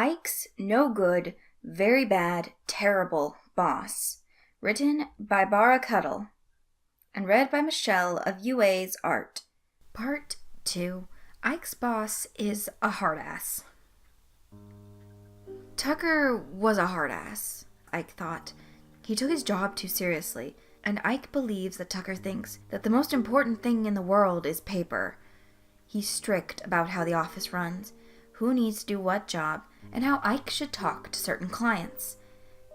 Ike's No Good, Very Bad, Terrible Boss. Written by Barracuddle and read by Michelle of UAs-Art. Part 2. Ike's boss is a hard ass. Tucker was a hard ass, Ike thought. He took his job too seriously, and Ike believes that Tucker thinks that the most important thing in the world is paper. He's strict about how the office runs, who needs to do what job, and how Ike should talk to certain clients.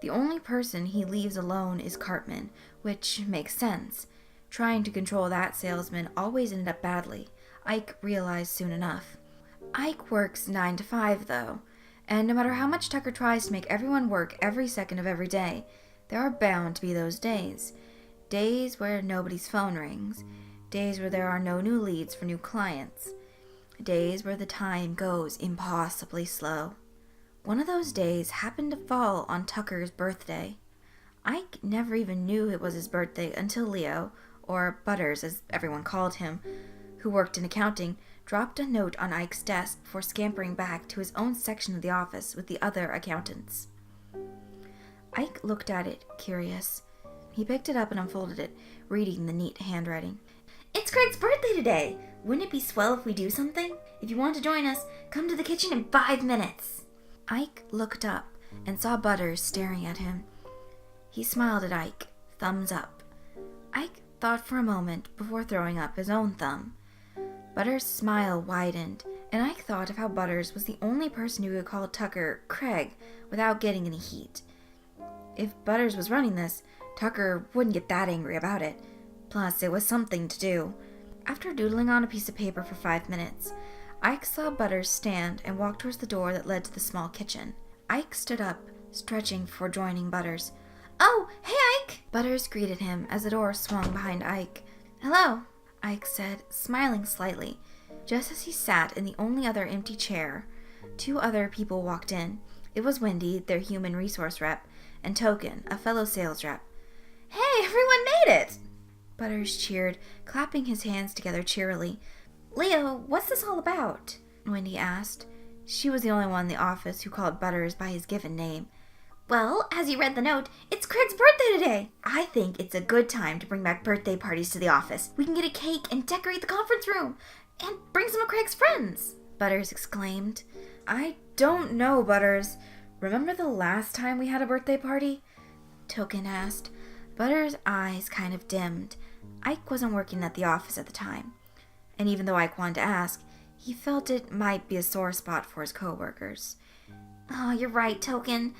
The only person he leaves alone is Cartman, which makes sense. Trying to control that salesman always ended up badly, Ike realized soon enough. Ike works 9 to 5, though, and no matter how much Tucker tries to make everyone work every second of every day, there are bound to be those days. Days where nobody's phone rings. Days where there are no new leads for new clients. Days where the time goes impossibly slow. One of those days happened to fall on Tucker's birthday. Ike never even knew it was his birthday until Leo, or Butters as everyone called him, who worked in accounting, dropped a note on Ike's desk before scampering back to his own section of the office with the other accountants. Ike looked at it, curious. He picked it up and unfolded it, reading the neat handwriting. "It's Craig's birthday today! Wouldn't it be swell if we do something? If you want to join us, come to the kitchen in 5 minutes. Ike looked up and saw Butters staring at him. He smiled at Ike, thumbs up. Ike thought for a moment before throwing up his own thumb. Butters' smile widened, and Ike thought of how Butters was the only person who could call Tucker Craig without getting any heat. If Butters was running this, Tucker wouldn't get that angry about it. Plus, it was something to do. After doodling on a piece of paper for 5 minutes, Ike saw Butters stand and walk towards the door that led to the small kitchen. Ike stood up, stretching before joining Butters. "Oh, hey, Ike!" Butters greeted him as the door swung behind Ike. "Hello," Ike said, smiling slightly. Just as he sat in the only other empty chair, 2 other people walked in. It was Wendy, their human resource rep, and Token, a fellow sales rep. "Hey, everyone made it!" Butters cheered, clapping his hands together cheerily. "Leo, what's this all about?" Wendy asked. She was the only one in the office who called Butters by his given name. "Well, as you read the note, it's Craig's birthday today. I think it's a good time to bring back birthday parties to the office. We can get a cake and decorate the conference room. And bring some of Craig's friends," Butters exclaimed. "I don't know, Butters. Remember the last time we had a birthday party?" Token asked. Butters' eyes kind of dimmed. Ike wasn't working at the office at the time. And even though Ike wanted to ask, he felt it might be a sore spot for his co-workers. "Oh, you're right, Token.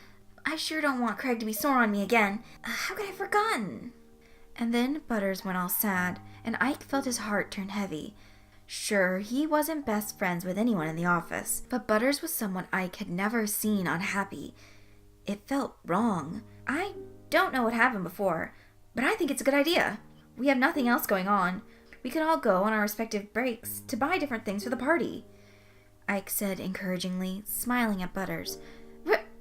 I sure don't want Craig to be sore on me again. How could I have forgotten?" And then Butters went all sad, and Ike felt his heart turn heavy. Sure, he wasn't best friends with anyone in the office, but Butters was someone Ike had never seen unhappy. It felt wrong. "I don't know what happened before, but I think it's a good idea. We have nothing else going on. We could all go on our respective breaks to buy different things for the party," Ike said encouragingly, smiling at Butters.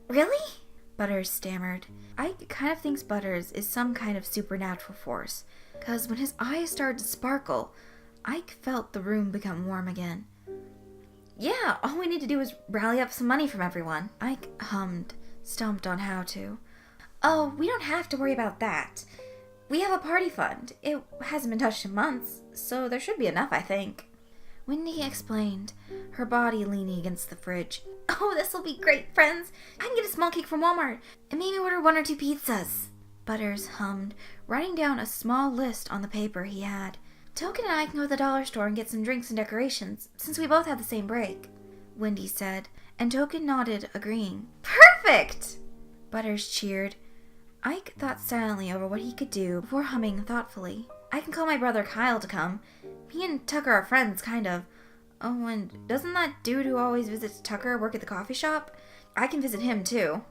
Really? Butters stammered. Ike kind of thinks Butters is some kind of supernatural force, because when his eyes started to sparkle, Ike felt the room become warm again. "Yeah, all we need to do is rally up some money from everyone," Ike hummed, stumped on how to. "Oh, we don't have to worry about that. We have a party fund. It hasn't been touched in months, so there should be enough, I think," Wendy explained, her body leaning against the fridge. "Oh, this'll be great, friends. I can get a small cake from Walmart, and maybe order 1 or 2 pizzas," Butters hummed, writing down a small list on the paper he had. "Token and I can go to the dollar store and get some drinks and decorations, since we both have the same break," Wendy said, and Token nodded, agreeing. "Perfect!" Butters cheered. Ike thought silently over what he could do before humming thoughtfully. "I can call my brother Kyle to come. He and Tucker are friends, kind of. Oh, and doesn't that dude who always visits Tucker work at the coffee shop? I can visit him, too,"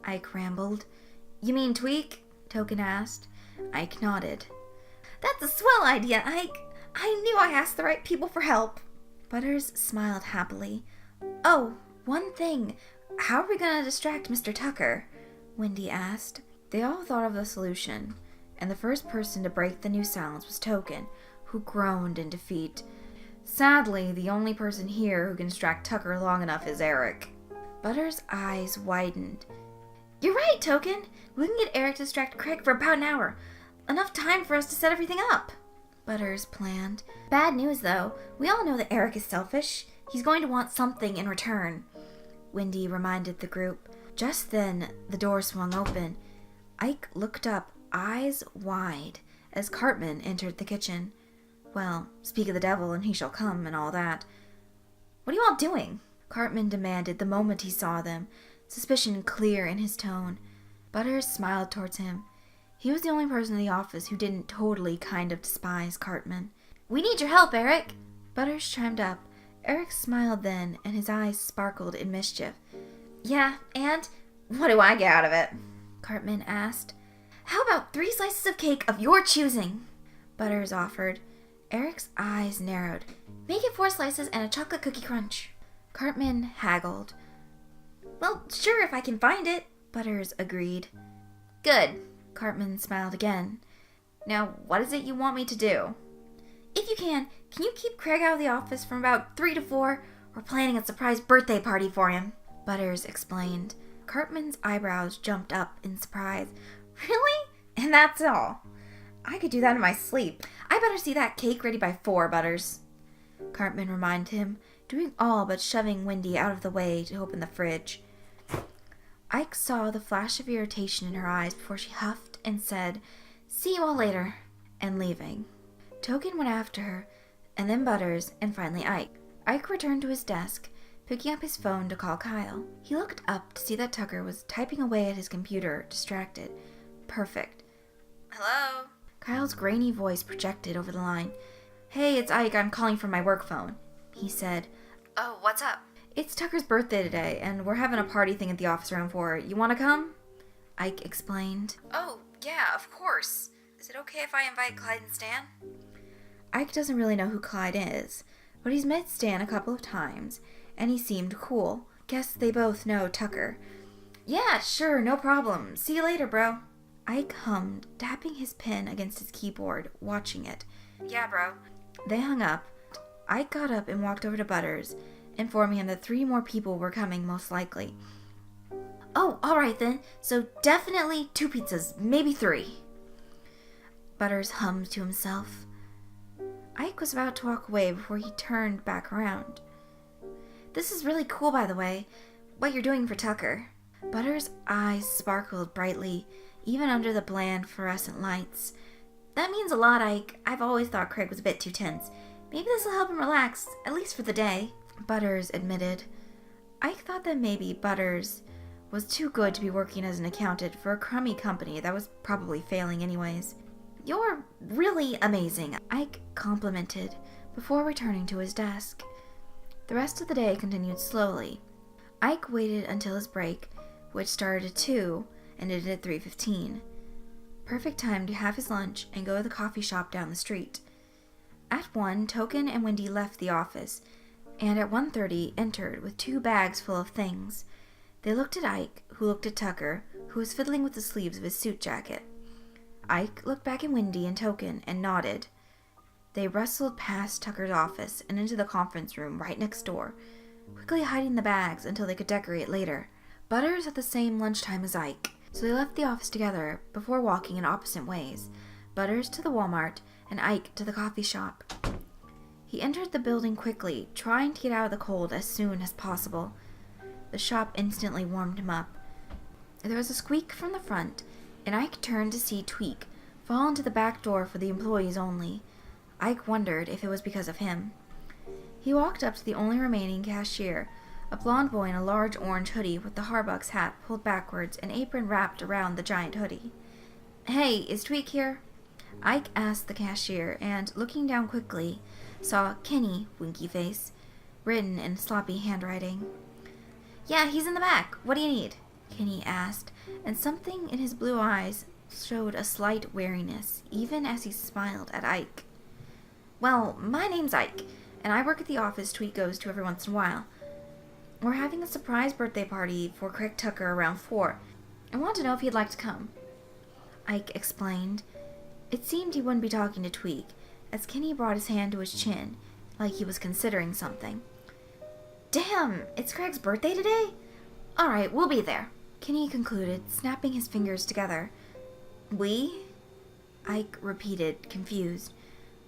Ike rambled. "You mean Tweak?" Token asked. Ike nodded. "That's a swell idea, Ike. I knew I asked the right people for help." Butters smiled happily. "Oh, one thing. How are we going to distract Mr. Tucker?" Wendy asked. They all thought of the solution, and the first person to break the new silence was Token, who groaned in defeat. Sadly, the only person here who can distract Tucker long enough is Eric. Butters' eyes widened. You're right, Token. We can get Eric to distract Craig for about an hour. Enough time for us to set everything up. Butters planned. Bad news, though. We all know that Eric is selfish. He's going to want something in return. Wendy reminded the group. Just then, the door swung open. Ike looked up, eyes wide, as Cartman entered the kitchen. Well, speak of the devil and he shall come and all that. What are you all doing? Cartman demanded the moment he saw them, suspicion clear in his tone. Butters smiled towards him. He was the only person in the office who didn't totally kind of despise Cartman. We need your help, Eric. Butters chimed up. Eric smiled then, and his eyes sparkled in mischief. Yeah, and what do I get out of it? Cartman asked. How about 3 slices of cake of your choosing? Butters offered. Eric's eyes narrowed. Make it 4 slices and a chocolate cookie crunch. Cartman haggled. Well, sure, if I can find it, Butters agreed. Good. Cartman smiled again. Now, what is it you want me to do? If you can you keep Craig out of the office from about 3 to 4? We're planning a surprise birthday party for him, Butters explained. Cartman's eyebrows jumped up in surprise. Really? And that's all? I could do that in my sleep. I better see that cake ready by 4, Butters. Cartman reminded him, doing all but shoving Wendy out of the way to open the fridge. Ike saw the flash of irritation in her eyes before she huffed and said, See you all later, and leaving. Token went after her, and then Butters, and finally Ike. Ike returned to his desk, picking up his phone to call Kyle. He looked up to see that Tucker was typing away at his computer, distracted. Perfect. Hello? Kyle's grainy voice projected over the line. Hey, it's Ike. I'm calling from my work phone, he said. Oh, what's up? It's Tucker's birthday today, and we're having a party thing at the office around 4. You want to come? Ike explained. Oh, yeah, of course. Is it okay if I invite Clyde and Stan? Ike doesn't really know who Clyde is, but he's met Stan a couple of times, and he seemed cool. Guess they both know Tucker. Yeah, sure, no problem. See you later, bro. Ike hummed, tapping his pen against his keyboard, watching it. Yeah, bro. They hung up. Ike got up and walked over to Butters, informing him that 3 more people were coming, most likely. Oh, all right then. So definitely 2 pizzas, maybe 3. Butters hummed to himself. Ike was about to walk away before he turned back around. This is really cool, by the way, what you're doing for Tucker. Butters' eyes sparkled brightly, even under the bland fluorescent lights. That means a lot, Ike. I've always thought Craig was a bit too tense. Maybe this will help him relax, at least for the day, Butters admitted. Ike thought that maybe Butters was too good to be working as an accountant for a crummy company that was probably failing anyways. You're really amazing, Ike complimented before returning to his desk. The rest of the day continued slowly. Ike waited until his break, which started at 2 and ended at 3:15. Perfect time to have his lunch and go to the coffee shop down the street. At 1, Token and Wendy left the office, and at 1:30 entered with 2 bags full of things. They looked at Ike, who looked at Tucker, who was fiddling with the sleeves of his suit jacket. Ike looked back at Wendy and Token and nodded. They rustled past Tucker's office and into the conference room right next door, quickly hiding the bags until they could decorate later. Butters had the same lunchtime as Ike, so they left the office together before walking in opposite ways, Butters to the Walmart and Ike to the coffee shop. He entered the building quickly, trying to get out of the cold as soon as possible. The shop instantly warmed him up. There was a squeak from the front, and Ike turned to see Tweak fall into the back door for the employees only. Ike wondered if it was because of him. He walked up to the only remaining cashier, a blonde boy in a large orange hoodie with the Harbucks hat pulled backwards and apron wrapped around the giant hoodie. Hey, is Tweak here? Ike asked the cashier, and, looking down quickly, saw Kenny, winky face, written in sloppy handwriting. Yeah, he's in the back. What do you need? Kenny asked, and something in his blue eyes showed a slight wariness, even as he smiled at Ike. Well, my name's Ike, and I work at the office Tweet goes to every once in a while. We're having a surprise birthday party for Craig Tucker around 4. I want to know if he'd like to come. Ike explained. It seemed he wouldn't be talking to Tweak, as Kenny brought his hand to his chin, like he was considering something. Damn, it's Craig's birthday today? All right, we'll be there, Kenny concluded, snapping his fingers together. We? Ike repeated, confused.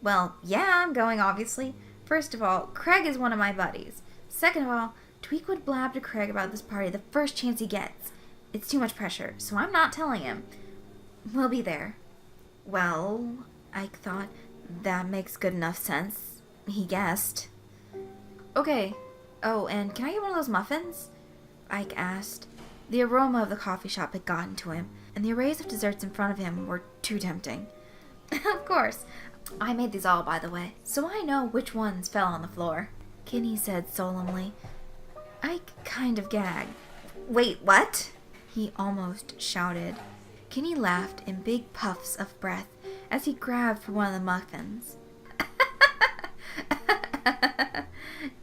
Well, yeah, I'm going, obviously. First of all, Craig is one of my buddies. Second of all, Tweek would blab to Craig about this party the first chance he gets. It's too much pressure, so I'm not telling him. We'll be there. Well, Ike thought, that makes good enough sense. He guessed. Okay. Oh, and can I get one of those muffins? Ike asked. The aroma of the coffee shop had gotten to him, and the arrays of desserts in front of him were too tempting. Of course. I made these all, by the way, so I know which ones fell on the floor, Kenny said solemnly. Ike kind of gagged. Wait, what? He almost shouted. Kenny laughed in big puffs of breath as he grabbed for one of the muffins.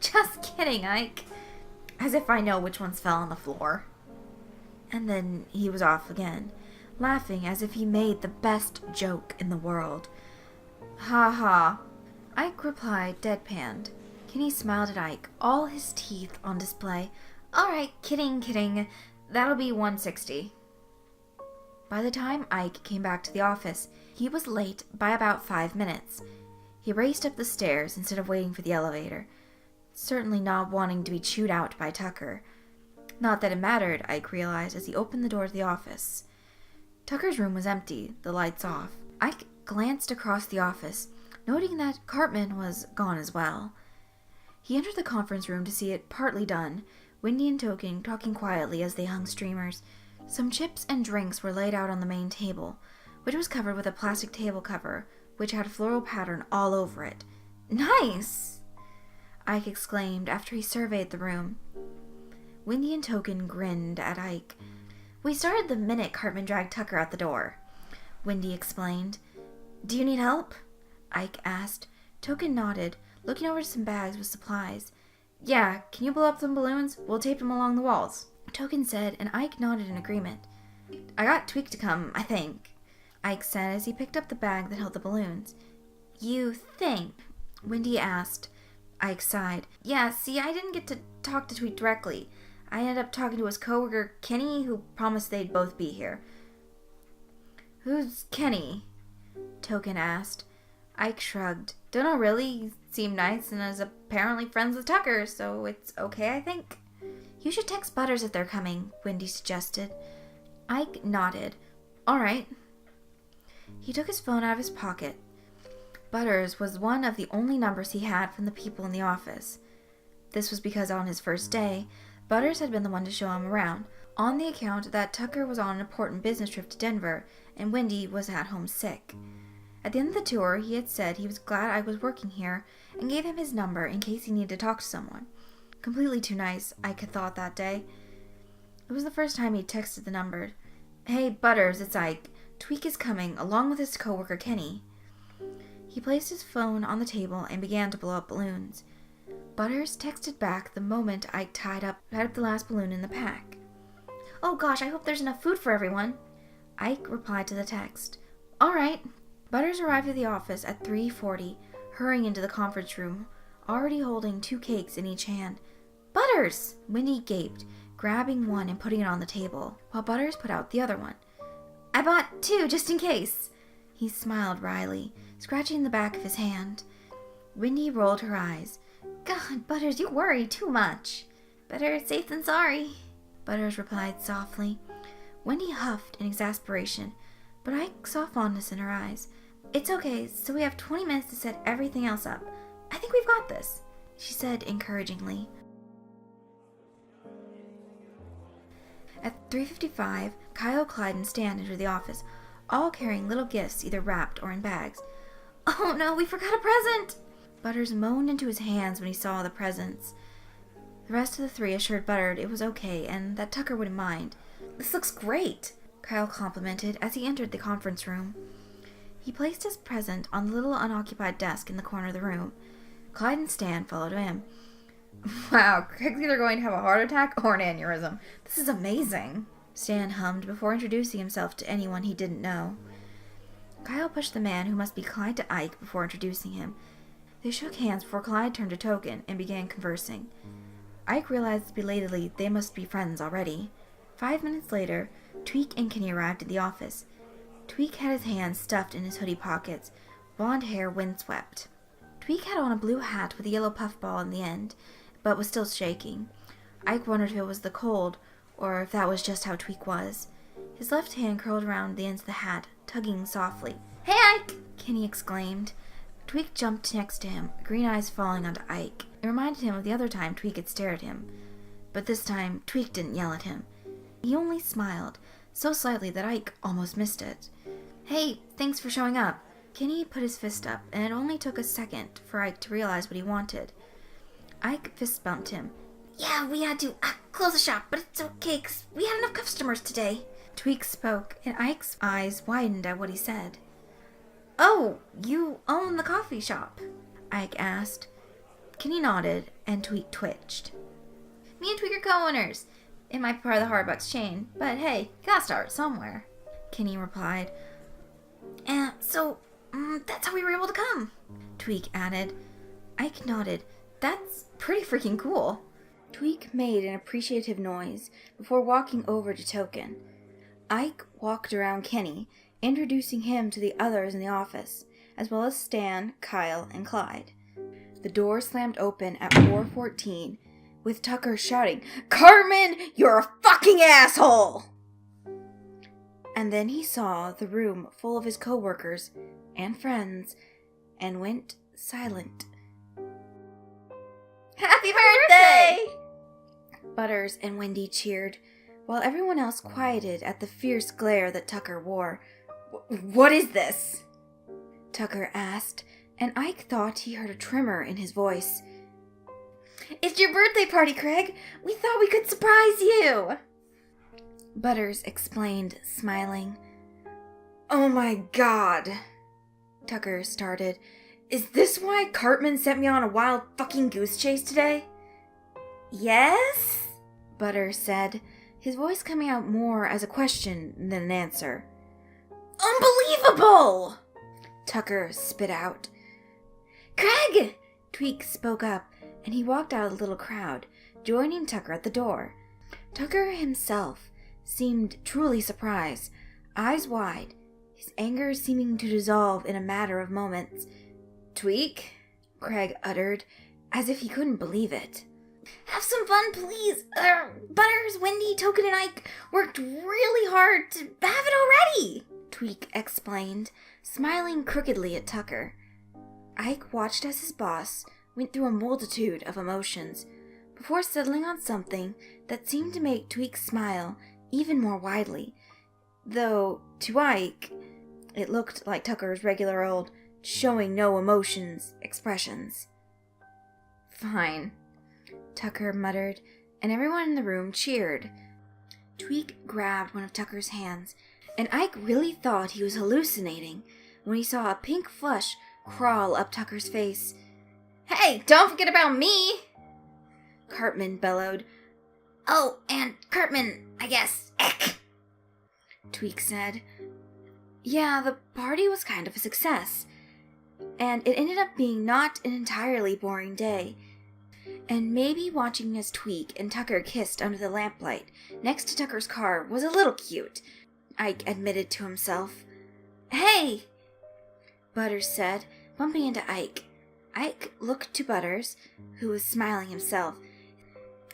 Just kidding, Ike. As if I know which ones fell on the floor. And then he was off again, laughing as if he made the best joke in the world. Ha ha. Ike replied deadpanned. Kenny smiled at Ike, all his teeth on display. All right, kidding. That'll be $160. By the time Ike came back to the office, he was late by about 5 minutes. He raced up the stairs instead of waiting for the elevator, certainly not wanting to be chewed out by Tucker. Not that it mattered, Ike realized as he opened the door to the office. Tucker's room was empty, the lights off. Ike glanced across the office, noting that Cartman was gone as well. He entered the conference room to see it partly done, Wendy and Token talking quietly as they hung streamers. Some chips and drinks were laid out on the main table, which was covered with a plastic table cover, which had a floral pattern all over it. Nice! Ike exclaimed after he surveyed the room. Wendy and Token grinned at Ike. We started the minute Cartman dragged Tucker out the door, Wendy explained. Do you need help? Ike asked. Token nodded, looking over some bags with supplies. Yeah, can you blow up some balloons? We'll tape them along the walls, Token said, and Ike nodded in agreement. I got Tweek to come, I think, Ike said as he picked up the bag that held the balloons. You think? Wendy asked. Ike sighed. Yeah, see, I didn't get to talk to Tweek directly. I ended up talking to his coworker, Kenny, who promised they'd both be here. Who's Kenny? Token asked. Ike shrugged. Dunno really, he seemed nice and is apparently friends with Tucker, so it's okay, I think. You should text Butters if they're coming, Wendy suggested. Ike nodded. All right. He took his phone out of his pocket. Butters was one of the only numbers he had from the people in the office. This was because on his first day, Butters had been the one to show him around, on the account that Tucker was on an important business trip to Denver and Wendy was at home sick. At the end of the tour, he had said he was glad I was working here and gave him his number in case he needed to talk to someone. Completely too nice, Ike had thought that day. It was the first time he'd texted the number. Hey, Butters, it's Ike. Tweek is coming, along with his coworker Kenny. He placed his phone on the table and began to blow up balloons. Butters texted back the moment Ike tied up the last balloon in the pack. Oh gosh, I hope there's enough food for everyone. Ike replied to the text. All right. Butters arrived at the office at 3:40, hurrying into the conference room, already holding 2 cakes in each hand. Butters! Wendy gaped, grabbing one and putting it on the table, while Butters put out the other one. I bought 2 just in case. He smiled wryly, scratching the back of his hand. Wendy rolled her eyes. God, Butters, you worry too much. Better safe than sorry, Butters replied softly. Wendy huffed in exasperation, but Ike saw fondness in her eyes. It's okay, so we have 20 minutes to set everything else up. I think we've got this, she said encouragingly. At 3:55, Kyle, Clyde, and Stan entered the office, all carrying little gifts either wrapped or in bags. Oh no, we forgot a present! Butters moaned into his hands when he saw the presents. The rest of the 3 assured Butters it was okay and that Tucker wouldn't mind. This looks great, Kyle complimented as he entered the conference room. He placed his present on the little unoccupied desk in the corner of the room. Clyde and Stan followed him. Wow, Craig's either going to have a heart attack or an aneurysm. This is amazing, Stan hummed before introducing himself to anyone he didn't know. Kyle pushed the man who must be Clyde to Ike before introducing him. They shook hands before Clyde turned to Token and began conversing. Ike realized belatedly they must be friends already. 5 minutes later, Tweek and Kenny arrived at the office. Tweek had his hands stuffed in his hoodie pockets, blonde hair windswept. Tweek had on a blue hat with a yellow puffball in the end, but was still shaking. Ike wondered if it was the cold, or if that was just how Tweek was. His left hand curled around the ends of the hat, tugging softly. "Hey, Ike!" Kenny exclaimed. Tweek jumped next to him, green eyes falling onto Ike. It reminded him of the other time Tweek had stared at him. But this time, Tweek didn't yell at him. He only smiled, so slightly that Ike almost missed it. "Hey, thanks for showing up." Kenny put his fist up, and it only took a second for Ike to realize what he wanted. Ike fist bumped him. "Yeah, we had to close the shop, but it's okay, 'cause we had enough customers today." Tweek spoke, and Ike's eyes widened at what he said. "Oh, you own the coffee shop?" Ike asked. Kenny nodded, and Tweek twitched. "Me and Tweek are co-owners. It might be part of the Hardbucks chain, but hey, gotta start somewhere," Kenny replied. So that's how we were able to come," Tweek added. Ike nodded. "That's pretty freaking cool." Tweek made an appreciative noise before walking over to Token. Ike walked around Kenny, introducing him to the others in the office, as well as Stan, Kyle, and Clyde. The door slammed open at 4:14, with Tucker shouting, "Cartman, you're a fucking asshole!" And then he saw the room full of his co-workers and friends, and went silent. "Happy birthday!" Butters and Wendy cheered, while everyone else quieted at the fierce glare that Tucker wore. "What is this?" Tucker asked, and Ike thought he heard a tremor in his voice. "It's your birthday party, Craig. We thought we could surprise you," Butters explained, smiling. "Oh my god," Tucker started. "Is this why Cartman sent me on a wild fucking goose chase today?" "Yes?" Butters said, his voice coming out more as a question than an answer. "Unbelievable!" Tucker spit out. "Craig!" Tweek spoke up, and he walked out of the little crowd, joining Tucker at the door. Tucker himself seemed truly surprised, eyes wide, his anger seeming to dissolve in a matter of moments. "Tweek?" Craig uttered, as if he couldn't believe it. "Have some fun, please. Butters, Wendy, Token, and Ike worked really hard to have it already," Tweek explained, smiling crookedly at Tucker. Ike watched as his boss went through a multitude of emotions before settling on something that seemed to make Tweek smile even more widely, though to Ike it looked like Tucker's regular old showing no emotions expressions. "Fine," Tucker muttered, and everyone in the room cheered. Tweek grabbed one of Tucker's hands, and Ike really thought he was hallucinating when he saw a pink flush crawl up Tucker's face. "Hey, don't forget about me!" Cartman bellowed. "Oh, and Cartman, I guess. Eck!" Tweek said. Yeah, the party was kind of a success, and it ended up being not an entirely boring day. And maybe watching as Tweek and Tucker kissed under the lamplight next to Tucker's car was a little cute, Ike admitted to himself. "Hey!" Butters said, bumping into Ike. Ike looked to Butters, who was smiling himself.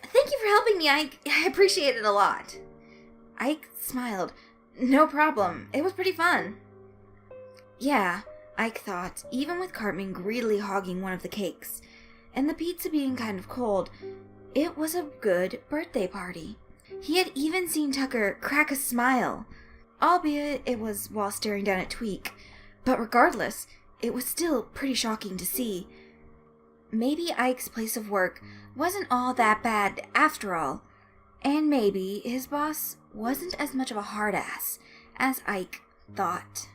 "Thank you for helping me, Ike. I appreciate it a lot." Ike smiled. "No problem. It was pretty fun." Yeah, Ike thought, even with Cartman greedily hogging one of the cakes, and the pizza being kind of cold, it was a good birthday party. He had even seen Tucker crack a smile, albeit it was while staring down at Tweek, but regardless, it was still pretty shocking to see. Maybe Ike's place of work wasn't all that bad after all, and maybe his boss wasn't as much of a hard ass as Ike thought.